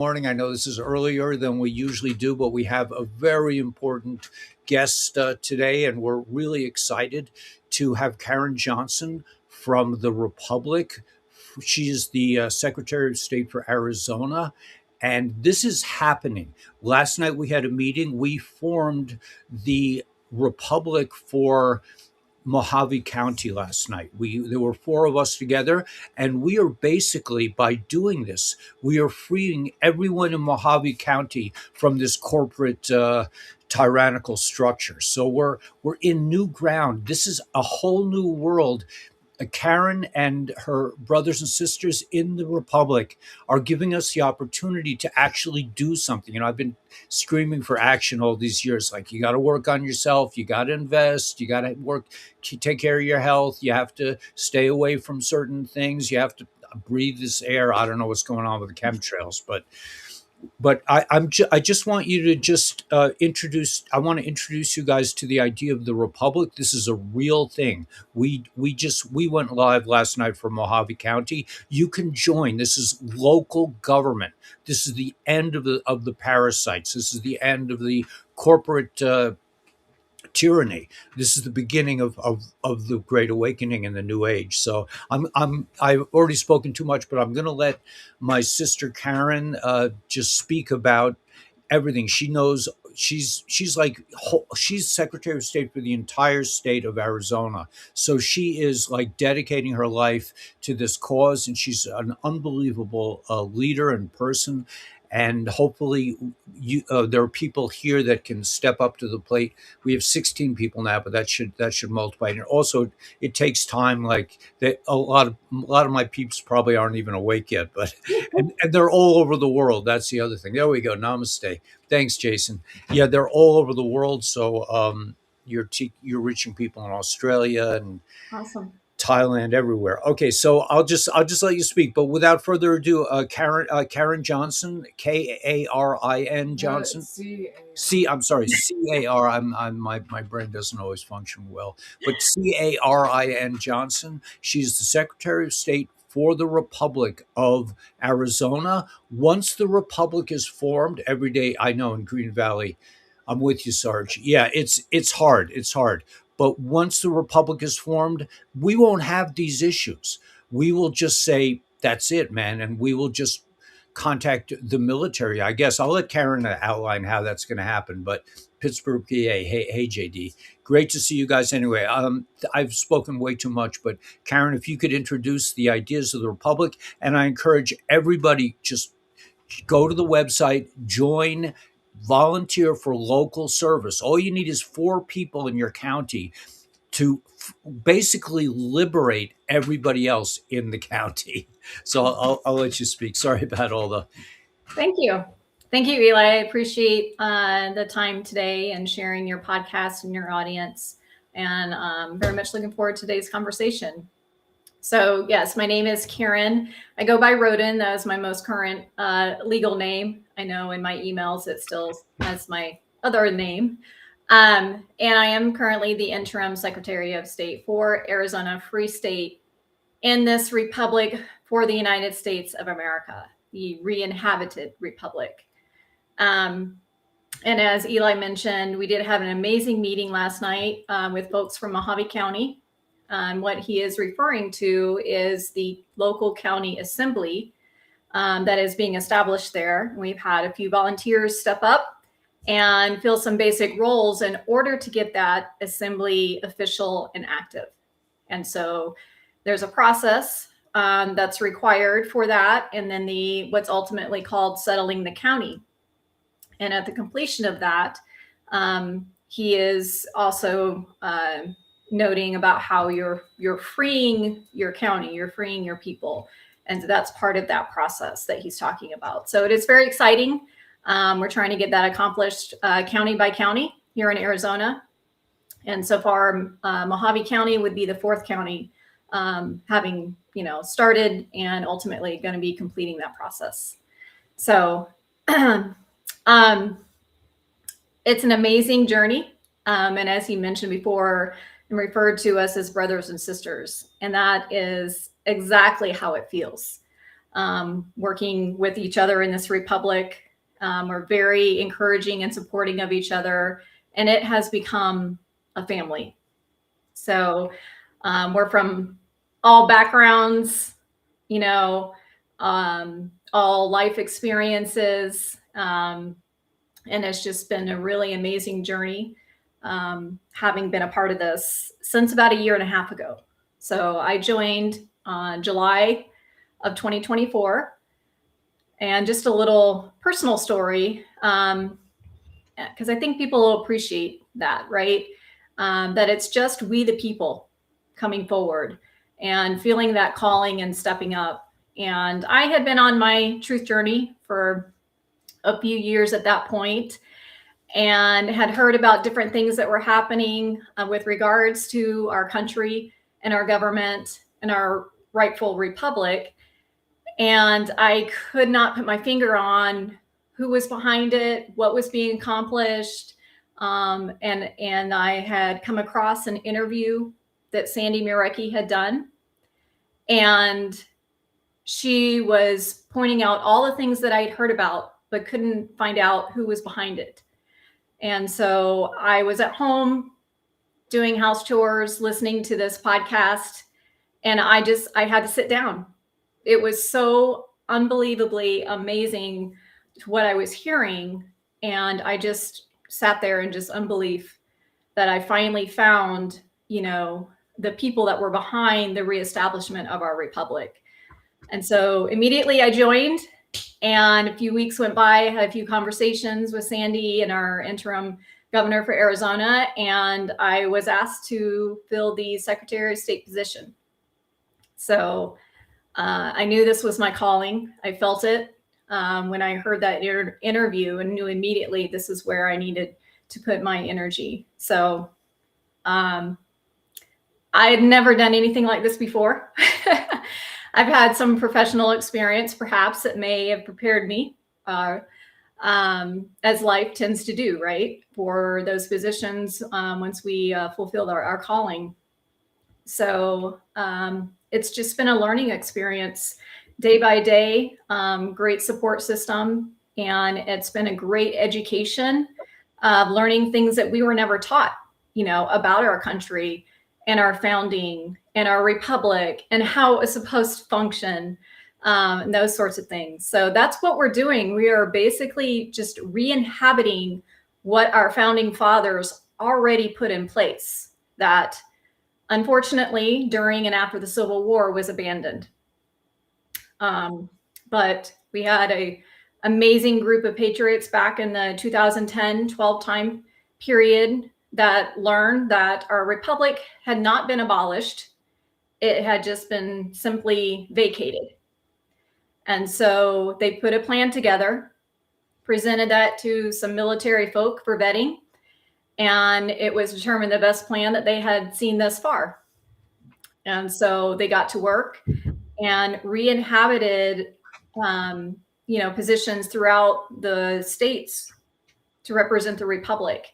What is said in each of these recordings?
Morning. I know this is earlier than we usually do, but we have a very important guest today, and we're really excited to have Karen Johnson from the Republic. She is the Secretary of State for Arizona, and this is happening. Last night we had a meeting. We formed the Republic for Mojave County last night. There were four of us together, and we are basically, by doing this, we are freeing everyone in Mojave County from this corporate tyrannical structure. So we're in new ground. This is a whole new world. Karen and her brothers and sisters in the Republic are giving us the opportunity to actually do something. I've been screaming for action all these years. Like, you got to work on yourself, you got to invest, you got to work to take care of your health, you have to stay away from certain things, you have to breathe this air. I don't know what's going on with the chemtrails, but I just want you to just introduce. I want to introduce you guys to the idea of the Republic. This is a real thing. We went live last night for Mojave County. You can join. This is local government. This is the end of the parasites. This is the end of the corporate tyranny. This is the beginning of the Great Awakening and the New Age. So I've already spoken too much, but I'm going to let my sister Karen just speak about everything. She knows. She's Secretary of State for the entire state of Arizona. So she is like dedicating her life to this cause, and she's an unbelievable leader and person. And hopefully, there are people here that can step up to the plate. We have 16 people now, but that should multiply. And also, it takes time. Like that, a lot of my peeps probably aren't even awake yet, but and they're all over the world. That's the other thing. There we go. Namaste. Thanks, Jason. Yeah, they're all over the world. So you're reaching people in Australia and Awesome. Thailand, everywhere. Okay, so I'll just let you speak. But without further ado, Karen Johnson, Karin Johnson. I'm sorry, CAR. My brain doesn't always function well, but Carin Johnson. She's the Secretary of State for the Republic of Arizona. Once the Republic is formed, every day I know in Green Valley, I'm with you, Sarge. Yeah, it's hard. It's hard. But once the Republic is formed, we won't have these issues. We will just say, that's it, man. And we will just contact the military. I guess I'll let Karen outline how that's going to happen. But Pittsburgh, PA, hey, JD. Great to see you guys anyway. I've spoken way too much, but Karen, if you could introduce the ideas of the Republic, and I encourage everybody, just go to the website, join, volunteer for local service. All you need is 4 people in your county to basically liberate everybody else in the county. So I'll let you speak. Sorry about all the. Thank you. Thank you, Eli. I appreciate the time today and sharing your podcast and your audience. And very much looking forward to today's conversation. So yes, my name is Karen. I go by Roden. That is my most current legal name. I know in my emails it still has my other name. And I am currently the interim Secretary of State for Arizona Free State in this Republic for the United States of America, the re-inhabited Republic. And as Eli mentioned, we did have an amazing meeting last night with folks from Mojave County. What he is referring to is the local county assembly that is being established there. We've had a few volunteers step up and fill some basic roles in order to get that assembly official and active. And so there's a process that's required for that, and then what's ultimately called settling the county. And at the completion of that, he is also noting about how you're freeing your county, you're freeing your people. And so that's part of that process that he's talking about. So it is very exciting. We're trying to get that accomplished county by county here in Arizona. And so far, Mojave County would be the 4th county having started and ultimately going to be completing that process. So it's an amazing journey. And as he mentioned before, and referred to us as brothers and sisters. And that is exactly how it feels. working with each other in this republic. We're very encouraging and supporting of each other, and it has become a family. So we're from all backgrounds, all life experiences. And it's just been a really amazing journey, having been a part of this since about a year and a half ago. So I joined July of 2024. And just a little personal story, because I think people will appreciate that, right? That it's just we, the people, coming forward and feeling that calling and stepping up. And I had been on my truth journey for a few years at that point, and had heard about different things that were happening with regards to our country and our government and our rightful republic. And I could not put my finger on who was behind it, what was being accomplished. And I had come across an interview that Sandy Murecki had done. And she was pointing out all the things that I'd heard about, but couldn't find out who was behind it. And so I was at home doing house chores, listening to this podcast, and I had to sit down. It was so unbelievably amazing what I was hearing. And I just sat there in just unbelief that I finally found, the people that were behind the reestablishment of our republic. And so immediately I joined, and a few weeks went by. I had a few conversations with Sandy and our interim governor for Arizona, and I was asked to fill the Secretary of State position. So I knew this was my calling. I felt it when I heard that interview, and knew immediately this is where I needed to put my energy. So I had never done anything like this before. I've had some professional experience, perhaps, that may have prepared me, as life tends to do, right, for those positions once we fulfilled our calling. So it's just been a learning experience day by day, great support system. And it's been a great education of learning things that we were never taught, about our country and our founding and our republic and how it was supposed to function, and those sorts of things. So that's what we're doing. We are basically just re-inhabiting what our founding fathers already put in place, that unfortunately during and after the Civil War was abandoned. But we had an amazing group of patriots back in the 2010-12 time period that learned that our republic had not been abolished. It had just been simply vacated. And so they put a plan together, presented that to some military folk for vetting, and it was determined the best plan that they had seen thus far. And so they got to work and re-inhabited, positions throughout the states to represent the republic.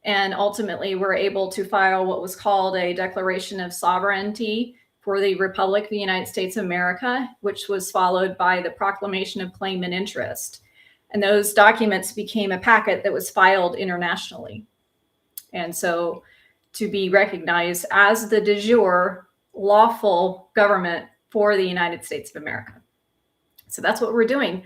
And ultimately were able to file what was called a Declaration of Sovereignty for the Republic of the United States of America, which was followed by the Proclamation of Claim and Interest. And those documents became a packet that was filed internationally. And so to be recognized as the de jure lawful government for the United States of America. So that's what we're doing.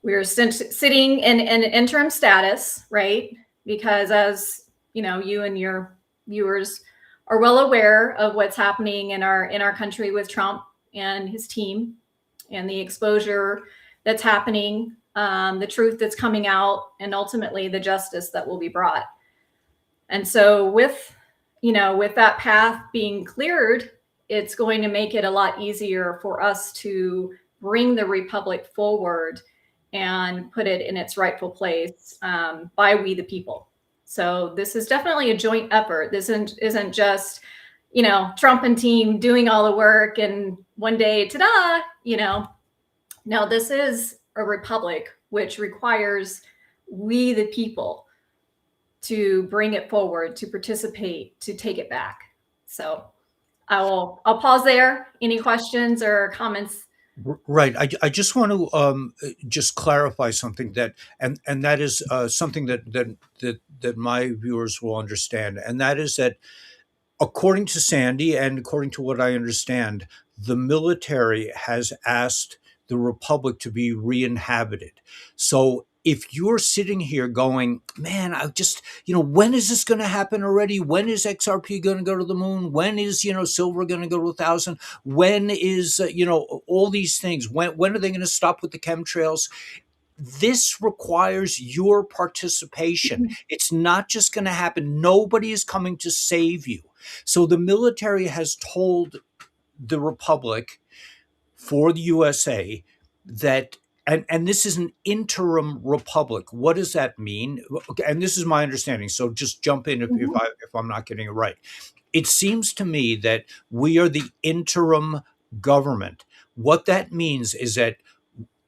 We're sitting in interim status, right? Because as you and your viewers are well aware of what's happening in our country with Trump and his team, and the exposure that's happening, the truth that's coming out, and ultimately the justice that will be brought. And so with that path being cleared, it's going to make it a lot easier for us to bring the republic forward and put it in its rightful place by we the people. So this is definitely a joint effort. This isn't just, Trump and team doing all the work and one day, ta-da, No, this is a republic, which requires we the people to bring it forward, to participate, to take it back. So I'll pause there. Any questions or comments Right. I just want to just clarify something that and that is something that my viewers will understand, and that is that according to Sandy and according to what I understand, the military has asked the Republic to be re-inhabited. So if you're sitting here going, man, I just, when is this going to happen already? When is XRP going to go to the moon? When is, silver going to go to 1,000? When is, all these things? When are they going to stop with the chemtrails? This requires your participation. It's not just going to happen. Nobody is coming to save you. So the military has told the Republic for the USA that, and this is an interim republic. What does that mean? Okay, and this is my understanding. So just jump in Mhm. if I'm not getting it right. It seems to me that we are the interim government. What that means is that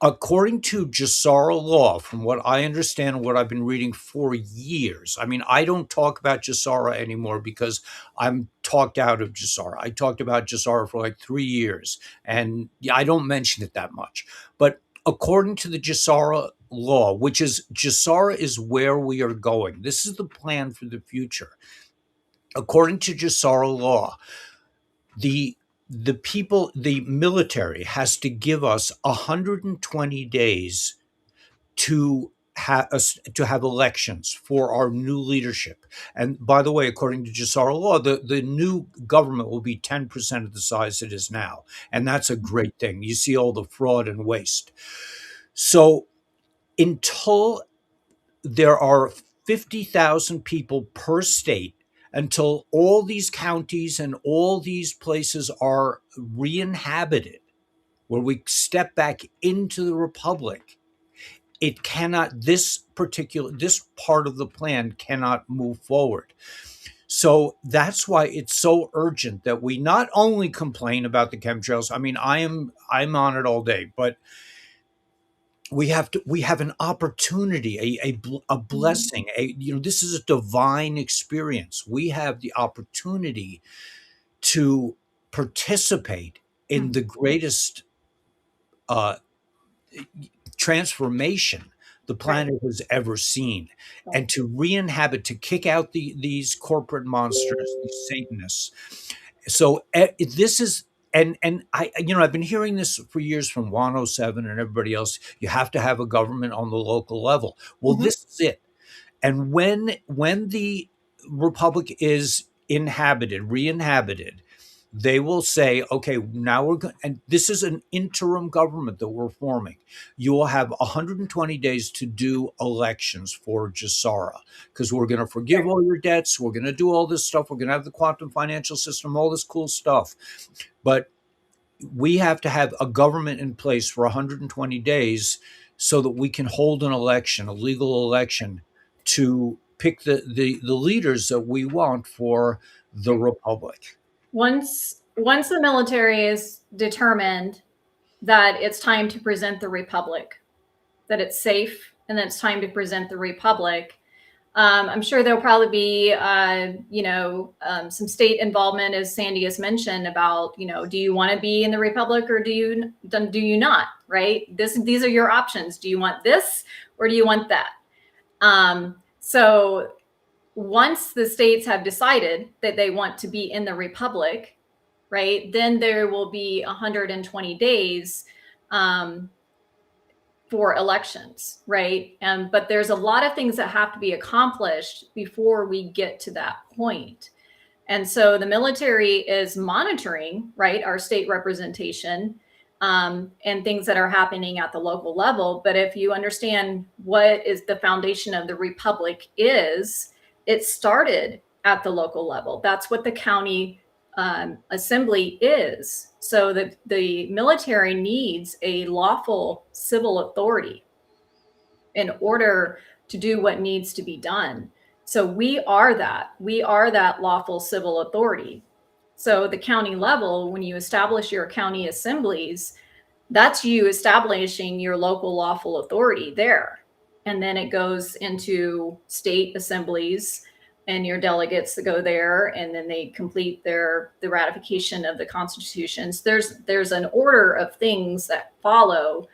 according to Jassara law, from what I understand and what I've been reading for years, I mean, I don't talk about Jassara anymore because I'm talked out of Jassara. I talked about Jassara for like 3 years, and yeah, I don't mention it that much. But according to the Jassara law, which is Jassara is where we are going. This is the plan for the future. According to Jassara law, the the military has to give us 120 days to have elections for our new leadership. And by the way, according to Jassara law, the new government will be 10% of the size it is now. And that's a great thing. You see all the fraud and waste. So until there are 50,000 people per state, until all these counties and all these places are re-inhabited, where we step back into the republic, it cannot, this part of the plan cannot move forward. So that's why it's so urgent that we not only complain about the chemtrails. I mean, I'm on it all day, but we have an opportunity, a Mhm. blessing, this is a divine experience. We have the opportunity to participate in the greatest uh, transformation the Right. planet has ever seen, Right. and to re-inhabit, to kick out these corporate monsters, these Satanists. So this is, and I've been hearing this for years from 107 and everybody else. You have to have a government on the local level. Well, Mhm. this is it. And when the republic is re-inhabited, they will say, okay, now we're going, and this is an interim government that we're forming. You will have 120 days to do elections for Jassara, because we're going to forgive Right. all your debts. We're going to do all this stuff. We're going to have the quantum financial system, all this cool stuff. But we have to have a government in place for 120 days so that we can hold an election, a legal election, to pick the leaders that we want for the Right. republic. Once the military is determined that it's time to present the republic, that it's safe, and that it's time to present the republic. I'm sure there'll probably be, some state involvement, as Sandy has mentioned, about, do you want to be in the republic or do you not? Right? These are your options. Do you want this or do you want that? So once the states have decided that they want to be in the republic, right, then there will be 120 days um, for elections, right? But there's a lot of things that have to be accomplished before we get to that point. And so the military is monitoring, right, our state representation and things that are happening at the local level. But if you understand what is the foundation of the republic is, it started at the local level. That's what the county assembly is. So the military needs a lawful civil authority in order to do what needs to be done. So we are that. We are that lawful civil authority. So the county level, when you establish your county assemblies, that's you establishing your local lawful authority there. And then it goes into state assemblies, and your delegates that go there, and then they complete the ratification of the constitutions. There's an order of things that follow,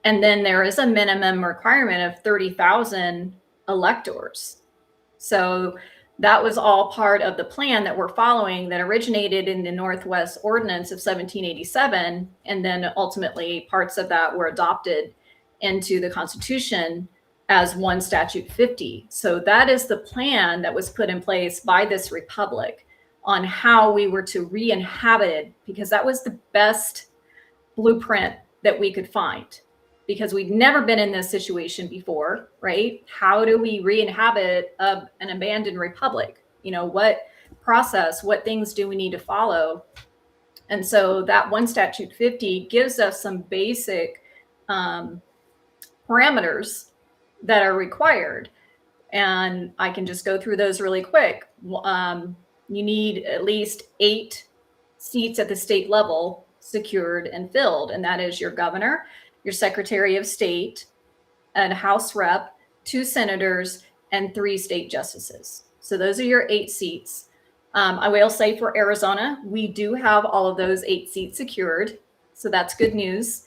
and then there is a minimum requirement of 30,000 electors. So that was all part of the plan that we're following that originated in the Northwest Ordinance of 1787. And then ultimately parts of that were adopted into the Constitution as one statute 50. So that is the plan that was put in place by this republic on how we were to re-inhabit it, because that was the best blueprint that we could find, because we'd never been in this situation before, right? How do we re-inhabit an abandoned republic? What process, what things do we need to follow? And so that one statute 50 gives us some basic parameters that are required. And I can just go through those really quick. You need at least 8 seats at the state level secured and filled. And that is your governor, your secretary of state, a House rep, 2 senators, and 3 state justices. So those are your 8 seats. I will say for Arizona, we do have all of those 8 seats secured. So that's good news.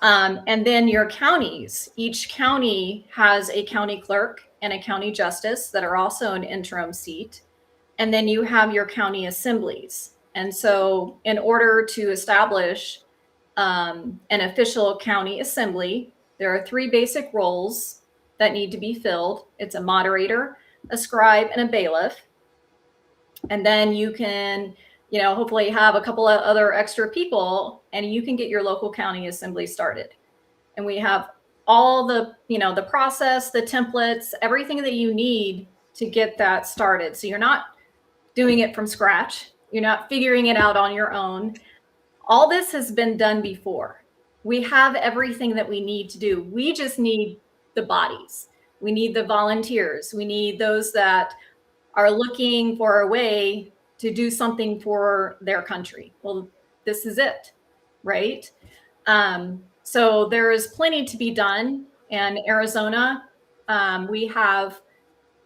And then your counties. Each county has a county clerk and a county justice that are also an interim seat. And then you have your county assemblies. And so in order to establish an official county assembly, there are 3 basic roles that need to be filled. It's a moderator, a scribe, and a bailiff. And then you can, hopefully have a couple of other extra people, and you can get your local county assembly started. And we have all the, the process, the templates, everything that you need to get that started. So you're not doing it from scratch. You're not figuring it out on your own. All this has been done before. We have everything that we need to do. We just need the bodies. We need the volunteers. We need those that are looking for a way to do something for their country. Well, this is it, right? So there is plenty to be done. And Arizona, we have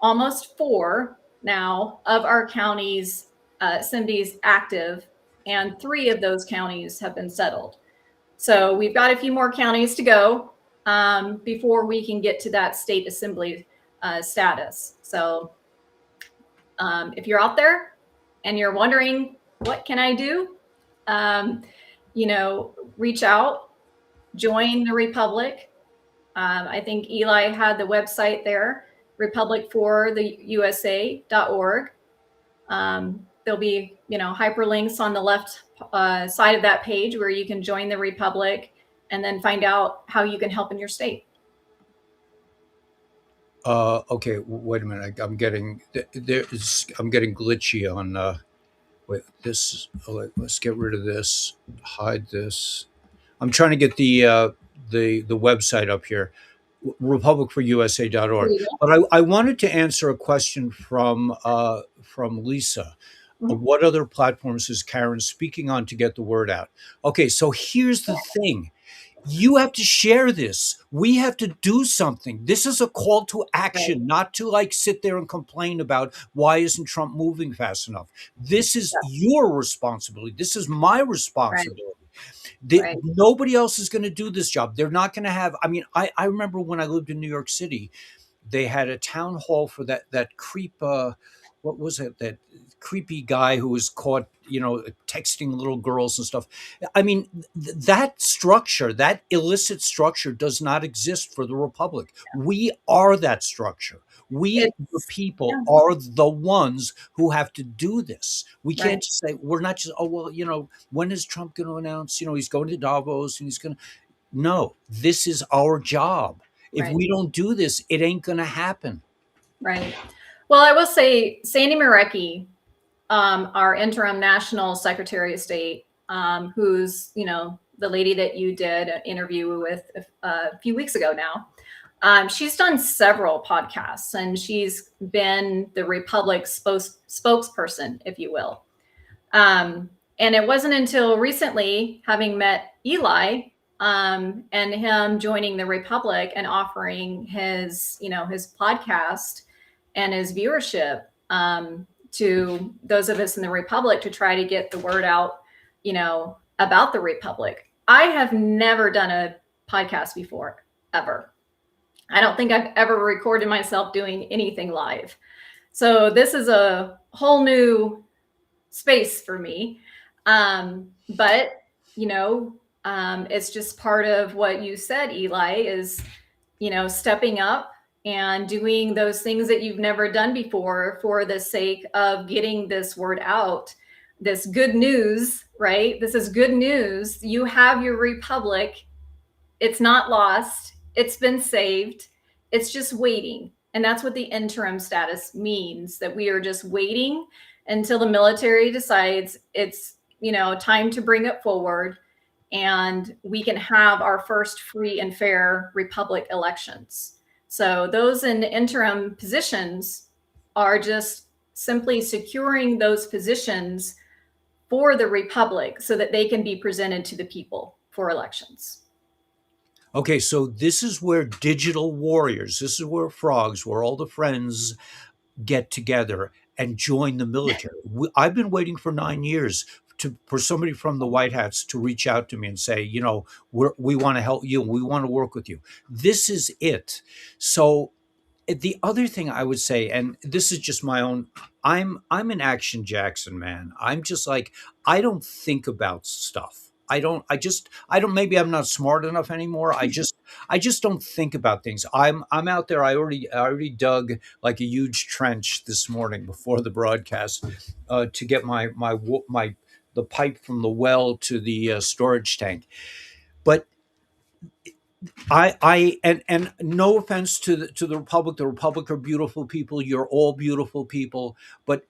almost 4 now of our counties, assemblies active, and 3 of those counties have been settled. So we've got a few more counties to go before we can get to that state assembly status. So if you're out there and you're wondering, what can I do? Reach out, join the Republic. I think Eli had the website there, republicfortheusa.org. There'll be, hyperlinks on the left side of that page where you can join the Republic and then find out how you can help in your state. Okay, wait a minute. I'm getting glitchy on. Wait, this. Let's get rid of this. Hide this. I'm trying to get the website up here, republicforusa.org. But I wanted to answer a question from Lisa. What other platforms is Karen speaking on to get the word out? Okay, so here's the thing. You have to share this. We have to do something. This is a call to action, Right. not to sit there and complain about why isn't Trump moving fast enough. This is your responsibility. This is my responsibility. Right. Nobody else is going to do this job. They're not going to have. I mean, I remember when I lived in New York City, they had a town hall for that creep. What was it? That creepy guy who was caught, texting little girls and stuff. I mean, that structure, that illicit structure, does not exist for the Republic. We are that structure. We, the people, are the ones who have to do this. We can't just say, we're not just, oh, well, when is Trump going to announce, he's going to Davos and he's going to. No, this is our job. If we don't do this, it ain't going to happen. Right. Well, I will say Sandy Marecki, our interim national secretary of state, who's, the lady that you did an interview with a few weeks ago now. She's done several podcasts, and she's been the Republic's spokesperson, if you will. And it wasn't until recently, having met Eli and him joining the Republic and offering his, his podcast and his viewership, to those of us in the Republic to try to get the word out, about the Republic. I have never done a podcast before, ever. I don't think I've ever recorded myself doing anything live. So this is a whole new space for me. But, it's just part of what you said, Eli, is, stepping up and doing those things that you've never done before for the sake of getting this word out. This good news, right? This is good news. You have your Republic. It's not lost. It's been saved. It's just waiting. And that's what the interim status means, that we are just waiting until the military decides it's, time to bring it forward and we can have our first free and fair Republic elections. So those in interim positions are just simply securing those positions for the Republic so that they can be presented to the people for elections. Okay, so this is where digital warriors, this is where frogs, where all the friends get together and join the military. I've been waiting for 9 years for somebody from the White Hats to reach out to me and say, we want to help you. We want to work with you. This is it. So the other thing I would say, and this is just my own, I'm an Action Jackson man. I'm just like, I don't think about stuff. I don't, maybe I'm not smart enough anymore. I just don't think about things. I'm out there. I already dug like a huge trench this morning before the broadcast to get my the pipe from the well to the storage tank. But and no offense to the Republic. The Republic are beautiful people. You're all beautiful people. But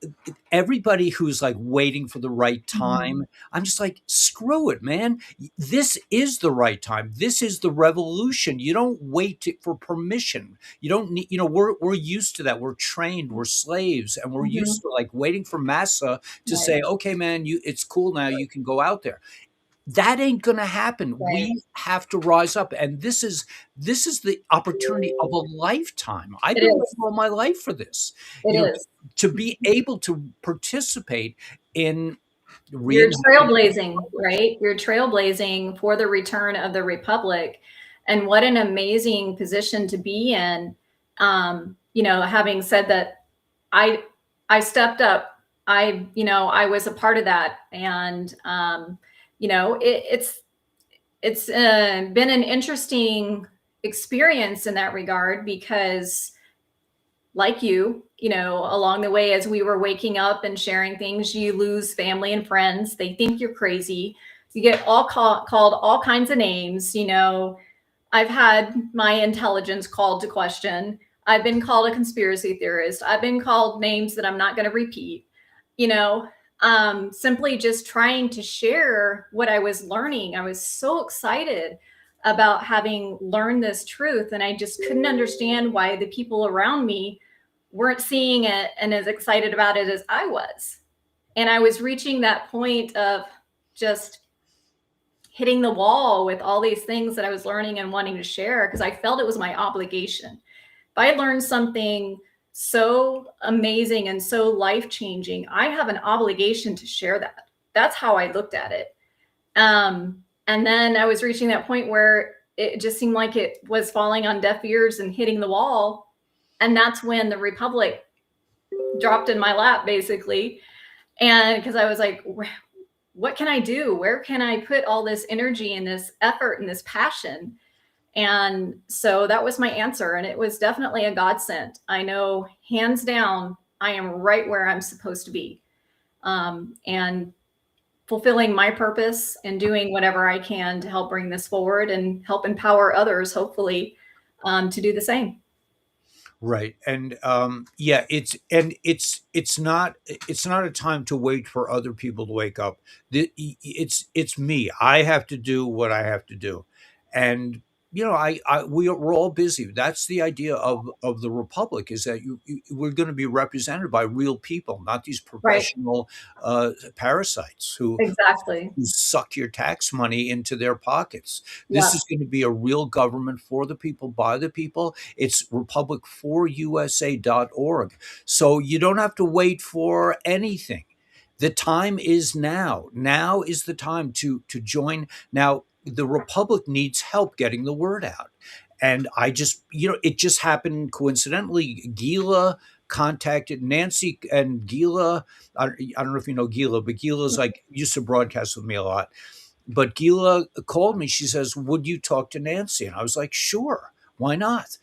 everybody who's like waiting for the right time, I'm just like, screw it, man. This is the right time. This is the revolution. You don't wait for permission. You don't need. We're used to that. We're trained. We're slaves, and we're Mhm. used to like waiting for massa to Right. say, okay, man, it's cool now. You can go out there. That ain't going to happen. Right. We have to rise up, and this is the opportunity of a lifetime. I've It been is. waiting all my life for this. It You know, is. to be able to participate in You're reenacting. trailblazing, right? You're trailblazing for the return of the Republic. And what an amazing position to be in. Having said that, I I stepped up. I was a part of that. And it's been an interesting experience in that regard because like along the way, as we were waking up and sharing things, you lose family and friends. They think you're crazy. You get called all kinds of names. I've had my intelligence called to question. I've been called a conspiracy theorist. I've been called names that I'm not going to repeat. You know, simply just trying to share what I was learning. I was so excited about having learned this truth, and I just couldn't understand why the people around me weren't seeing it and as excited about it as I was. And I was reaching that point of just hitting the wall with all these things that I was learning and wanting to share because I felt it was my obligation. If I learned something so amazing and so life changing, I have an obligation to share that. That's how I looked at it. And then I was reaching that point where it just seemed like it was falling on deaf ears and hitting the wall. And that's when the Republic dropped in my lap, basically. And because I was like, what can I do? Where can I put all this energy and this effort and this passion? And so that was my answer. And it was definitely a godsend. I know, hands down, I am right where I'm supposed to be. And fulfilling my purpose and doing whatever I can to help bring this forward and help empower others, hopefully, to do the same. Right. And yeah, it's not a time to wait for other people to wake up. It's me. I have to do what I have to do. And we're all busy. That's the idea of the republic, is that we're going to be represented by real people, not these Right. professional parasites Exactly. who suck your tax money into their pockets. This Yeah. is going to be a real government for the people, by the people. It's republic4usa.org. So you don't have to wait for anything. The time is now. Now is the time to join. Now, the Republic needs help getting the word out. And it just happened coincidentally. Gila contacted Nancy and Gila. I don't know if you know Gila, but Gila's like used to broadcast with me a lot. But Gila called me. She says, "Would you talk to Nancy?" And I was like, "Sure, why not?"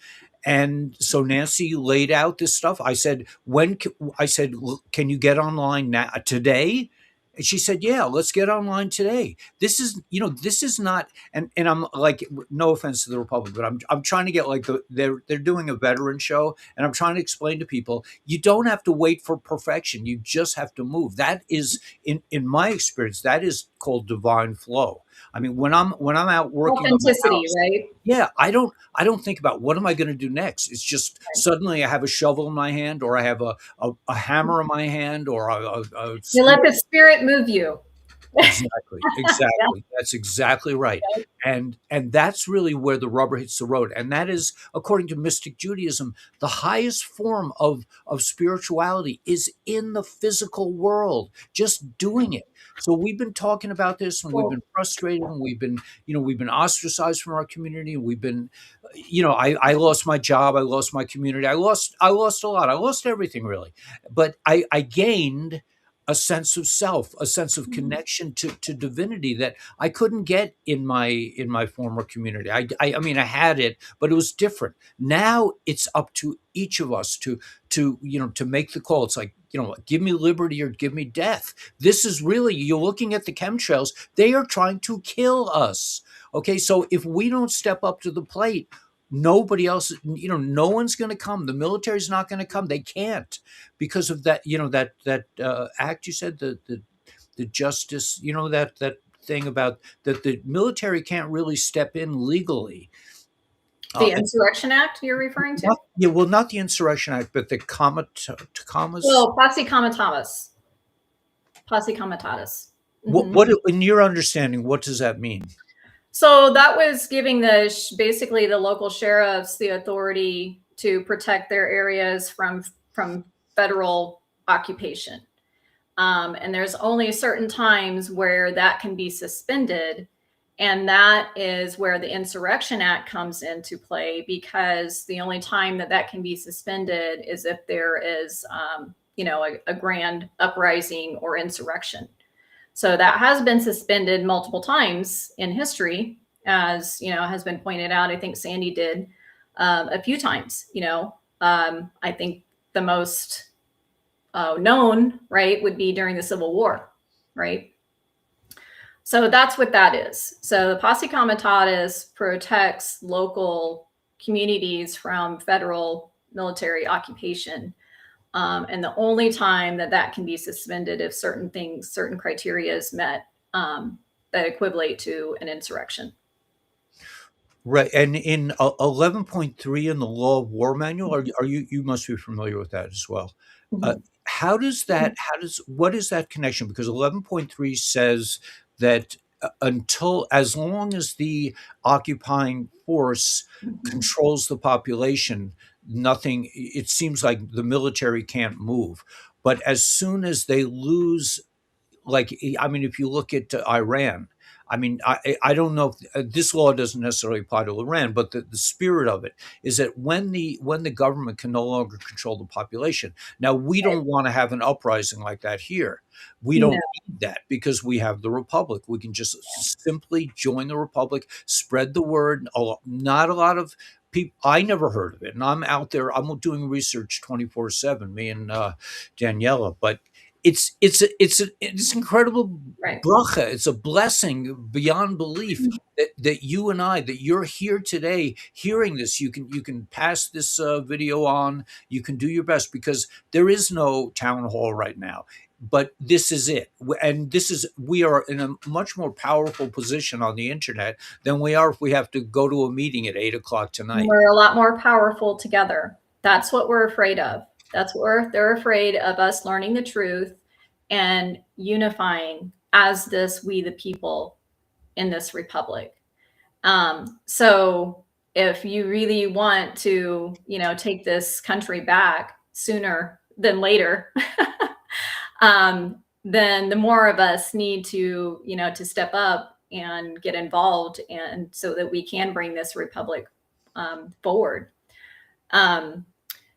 And so Nancy laid out this stuff. I said, I said, "Can you get online now today?" And she said, "Yeah, let's get online today." This is not, and I'm like, no offense to the Republic, but I'm trying to get like they're doing a veteran show, and I'm trying to explain to people, you don't have to wait for perfection. You just have to move. That is, in my experience, that is called divine flow. I mean, when I'm out working on my Authenticity, house, right? yeah, I don't think about what am I going to do next. It's just suddenly I have a shovel in my hand, or I have a hammer in my hand, or a You let screw. the spirit move you. Exactly, Yeah. exactly. That's exactly right. And that's really where the rubber hits the road. And that is, according to mystic Judaism, the highest form of spirituality is in the physical world, just doing it. So we've been talking about this, and we've Cool. been frustrated, and we've been ostracized from our community. We've been, I lost my job, I lost my community, I lost a lot. I lost everything really. But I gained a sense of self, a sense of Mhm. connection to divinity that I couldn't get in my former community. I mean, I had it, but it was different. Now it's up to each of us to make the call. It's like, give me liberty or give me death. This is really, you're looking at the chemtrails. They are trying to kill us. Okay, so if we don't step up to the plate, nobody else, no one's going to come. The military's not going to come. They can't, because of that, that act you said, the justice, that thing about that the military can't really step in legally. The And Insurrection Act you're referring to? not, yeah, well, not the Insurrection Act, but the commas. Well, posse comitatus. Posse comitatus. What, Mhm. what, in your understanding, what does that mean? So that was giving basically the local sheriffs the authority to protect their areas from federal occupation. And there's only certain times where that can be suspended. And that is where the Insurrection Act comes into play, because the only time that that can be suspended is if there is, a grand uprising or insurrection. So that has been suspended multiple times in history, as has been pointed out. I think Sandy did a few times. I think the most known, right, would be during the Civil War, right? So that's what that is. So the posse comitatus protects local communities from federal military occupation. And the only time that that can be suspended if certain criteria is met, that equivalent to an insurrection. Right, and in 11.3 in the Law of War Manual, you must be familiar with that as well. Uh, Mhm. what is that connection? Because 11.3 says that as long as the occupying force Mhm. controls the population, nothing. It seems like the military can't move, but as soon as they lose, like, I mean, if you look at Iran, I mean, I don't know if this law doesn't necessarily apply to Iran, but the spirit of it is that when the government can no longer control the population. Now, we Right. don't want to have an uprising like that here. We No. don't need that because we have the Republic. We can just simply join the Republic, spread the word. Not a lot of people. I never heard of it, and I'm out there. I'm doing research 24/7. Me and Daniela, but it's incredible Right. bracha. It's a blessing beyond belief that you and I, that you're here today hearing this. You can pass this video on. You can do your best, because there is no town hall right now. but this is it. And we are in a much more powerful position on the internet than we are if we have to go to a meeting at 8 o'clock tonight. We're a lot more powerful together. That's what we're afraid of. They're afraid of us learning the truth and unifying as this we the people in this republic. So if you really want to, take this country back sooner than later, then the more of us need to, to step up and get involved, and so that we can bring this republic forward.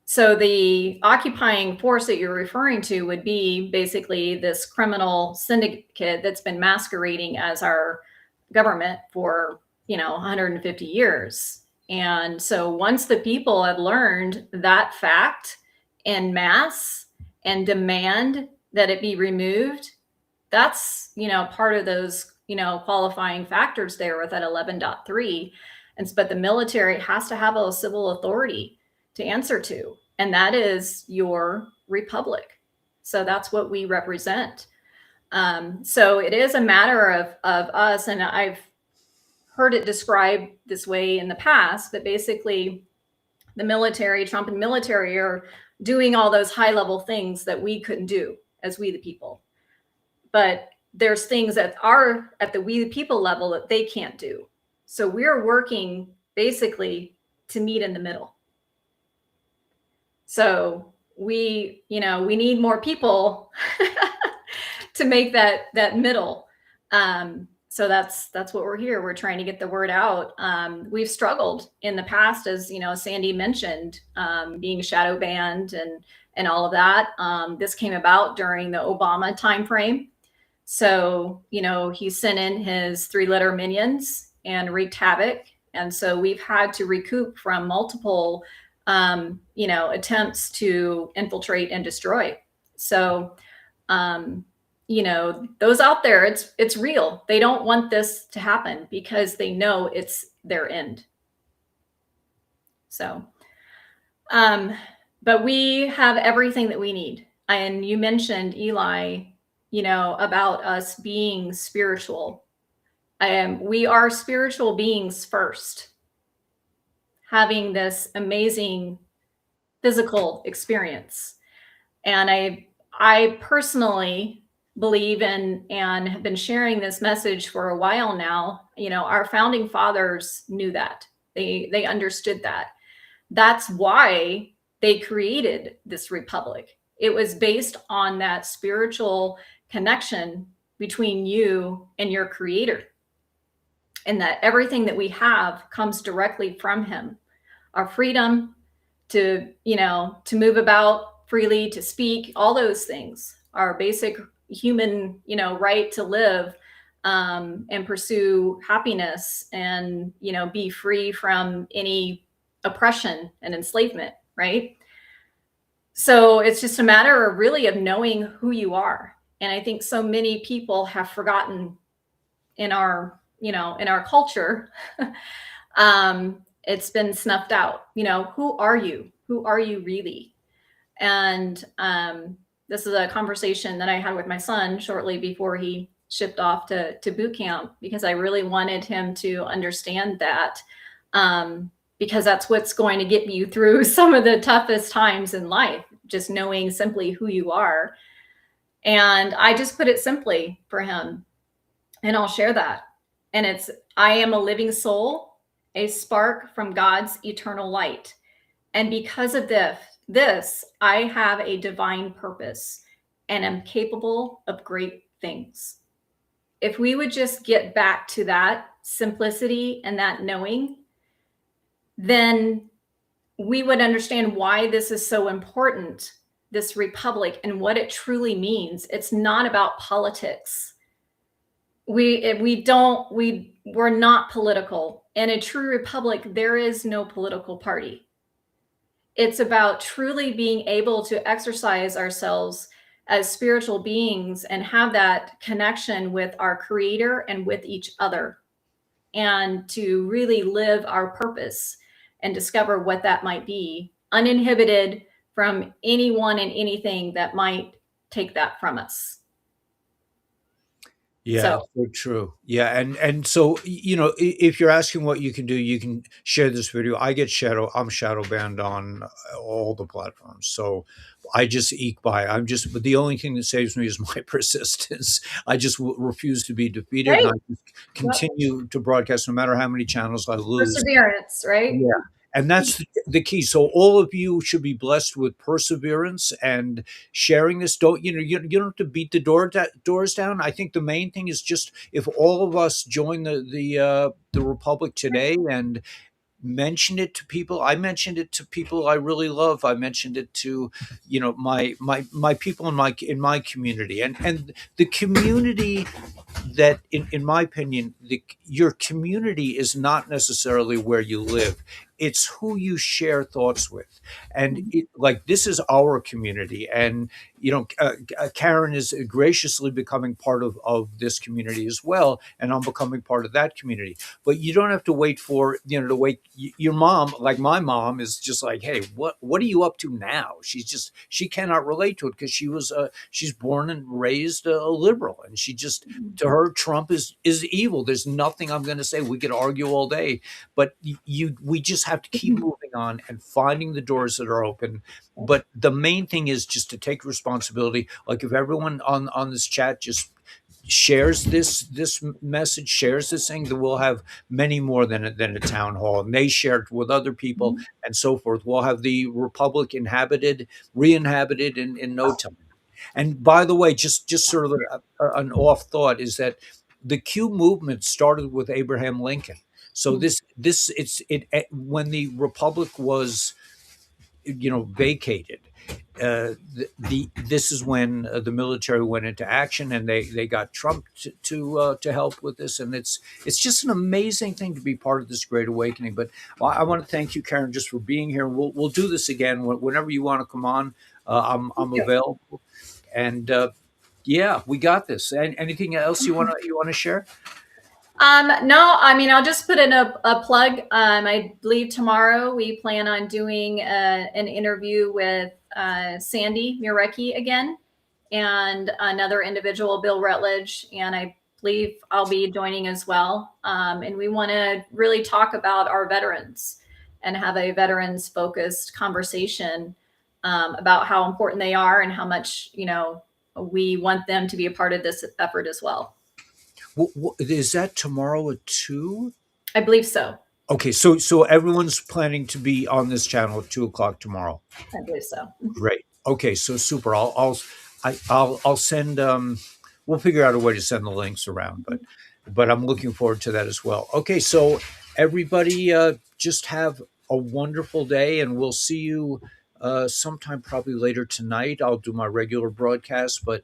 So the occupying force that you're referring to would be basically this criminal syndicate that's been masquerading as our government for 150 years. And so once the people have learned that fact en masse and demand that it be removed, that's part of those qualifying factors there with that 11.3. But the military has to have a civil authority to answer to, and that is your republic. So that's what we represent. So it is a matter of us, and I've heard it described this way in the past, but basically the military, Trump and military, are doing all those high level things that we couldn't do as we the people. But there's things that are at the we the people level that they can't do. So we're working basically to meet in the middle. So we need more people to make that middle. So that's what we're here. We're trying to get the word out. We've struggled in the past, as Sandy mentioned, being shadow banned and all of that. This came about during the Obama timeframe. So he sent in his 3-letter minions and wreaked havoc, and so we've had to recoup from multiple attempts to infiltrate and destroy. So those out there, it's real. They don't want this to happen because they know it's their end. So, but we have everything that we need. And you mentioned, Eli, about us being spiritual. We are spiritual beings first, having this amazing physical experience. And I personally believe in and have been sharing this message for a while now. Our founding fathers knew that. They understood that. That's why they created this republic. It was based on that spiritual connection between you and your creator, and that everything that we have comes directly from him. Our freedom to move about freely, to speak, all those things, our basic human right to live and pursue happiness and be free from any oppression and enslavement, right? So it's just a matter of really of knowing who you are. And I think so many people have forgotten in our culture. It's been snuffed out. Who are you? Who are you really? And this is a conversation that I had with my son shortly before he shipped off to boot camp, because I really wanted him to understand that, because that's what's going to get you through some of the toughest times in life, just knowing simply who you are. And I just put it simply for him, and I'll share that. And it's, I am a living soul, a spark from God's eternal light. And because of this, I have a divine purpose and am capable of great things. If we would just get back to that simplicity and that knowing, then we would understand why this is so important, this republic, and what it truly means. It's not about politics. We're not political. In a true republic, there is no political party. It's about truly being able to exercise ourselves as spiritual beings and have that connection with our creator and with each other, and to really live our purpose and discover what that might be, uninhibited from anyone and anything that might take that from us. Yeah, So it's so true. Yeah, and so if you're asking what you can do, you can share this video. I'm shadow banned on all the platforms, so I just eke by. But the only thing that saves me is my persistence. I just refuse to be defeated, and great. I just Yep. continue to broadcast no matter how many channels I lose. Perseverance, right? Yeah. And that's the key. So all of you should be blessed with perseverance and sharing this. You don't have to beat the doors down. I think the main thing is just if all of us join the Republic today and mention it to people. I mentioned it to people I really love. I mentioned it to, my people in my community, and the community that in my opinion your community is not necessarily where you live, it's who you share thoughts with. And like this is our community, and Karen is graciously becoming part of this community as well, and I'm becoming part of that community. But you don't have to wait for to wait. Your mom, like my mom, is just like, hey, what are you up to now? She cannot relate to it because she's born and raised a liberal, and she just, to her, Trump is evil. There's nothing I'm going to say. We could argue all day, but we just have to keep moving on and finding the doors that are open. But the main thing is just to take responsibility. Like if everyone on this chat just shares this message, shares this thing, then we'll have many more than a town hall, and they share it with other people and so forth. We'll have the Republic re-inhabited in no time. And by the way, just sort of an off thought is that the Q movement started with Abraham Lincoln. So when the Republic was vacated, this is when the military went into action, and they got Trump to help with this, and it's just an amazing thing to be part of this great awakening. But I want to thank you, Karen, just for being here. We'll do this again whenever you want to come on. I'm available, and yeah, we got this. And anything else you want to share? No, I mean, I'll just put in a plug. I believe tomorrow we plan on doing an interview with Sandy Murecki again, and another individual, Bill Rutledge, and I believe I'll be joining as well. And we want to really talk about our veterans and have a veterans focused conversation about how important they are and how much, we want them to be a part of this effort as well. Is that tomorrow at 2? I believe so. Okay, so everyone's planning to be on this channel at 2 o'clock tomorrow. I believe so. Great. Okay, so super. I'll send. We'll figure out a way to send the links around, but I'm looking forward to that as well. Okay, so everybody, just have a wonderful day, and we'll see you sometime probably later tonight. I'll do my regular broadcast, but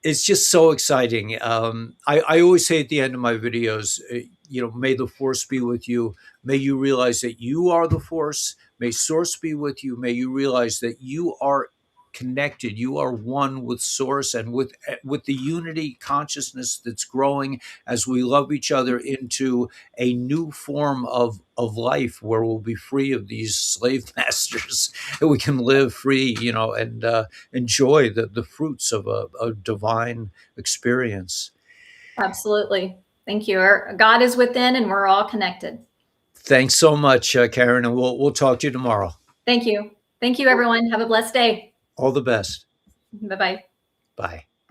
it's just so exciting. I always say at the end of my videos, may the force be with you. May you realize that you are the force. May source be with you. May you realize that you are connected. You are one with source and with the unity consciousness that's growing as we love each other into a new form of life where we'll be free of these slave masters, and we can live free, and enjoy the fruits of a divine experience. Absolutely. Thank you. God is within, and we're all connected. Thanks so much, Karen, and we'll talk to you tomorrow. Thank you. Thank you, everyone. Have a blessed day. All the best. Bye-bye. Bye.